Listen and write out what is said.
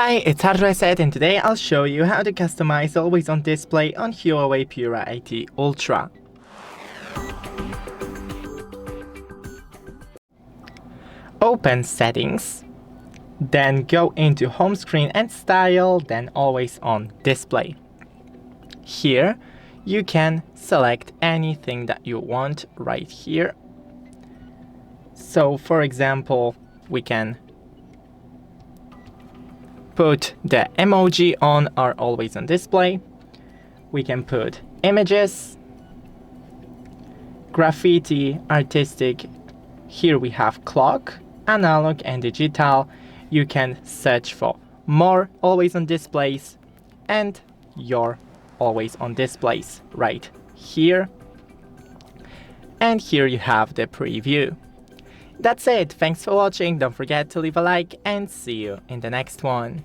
Hi, it's HardReset, and today I'll show you how to customize Always On Display on HUAWEI Pura 80 Ultra. Open Settings, then go into Home Screen and Style, then Always On Display. Here, you can select anything that you want right here. So, for example, we can put the emoji on our Always On Display. We can put images, graffiti, artistic. Here we have clock, analog and digital. You can search for more Always On Displays and your Always On Displays right here. And here you have the preview. That's it. Thanks for watching. Don't forget to leave a like and see you in the next one.